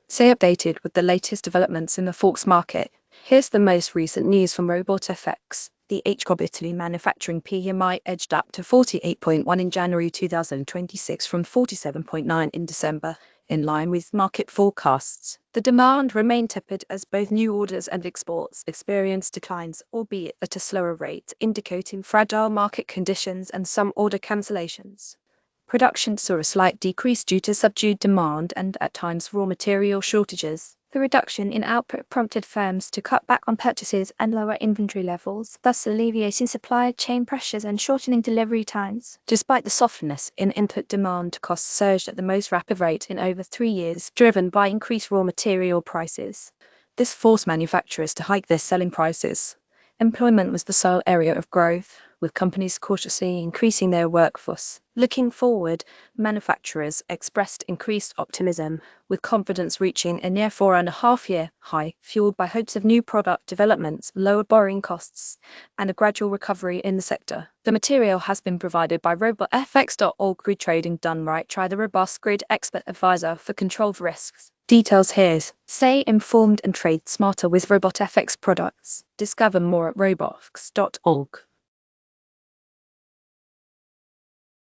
Stay updated with the latest developments in the Forex market. Here's the most recent news from RobotFX. The HCOB Italy manufacturing PMI edged up to 48.1 in January 2026 from 47.9 in December, in line with market forecasts. The demand remained tepid as both new orders and exports experienced declines, albeit at a slower rate, indicating fragile market conditions and some order cancellations. Production saw a slight decrease due to subdued demand and, at times, raw material shortages. The reduction in output prompted firms to cut back on purchases and lower inventory levels, thus alleviating supply chain pressures and shortening delivery times. Despite the softness in input demand, costs surged at the most rapid rate in over 3 years, driven by increased raw material prices. This forced manufacturers to hike their selling prices. Employment was the sole area of growth, with companies cautiously increasing their workforce. Looking forward, manufacturers expressed increased optimism, with confidence reaching a near 4.5-year high, fueled by hopes of new product developments, lower borrowing costs, and a gradual recovery in the sector. The material has been provided by RobotFX.org. Grid trading done right. Try the robust Grid Expert Advisor for controlled risks. Details here. Stay informed and trade smarter with RobotFX products. Discover more at robotfx.org.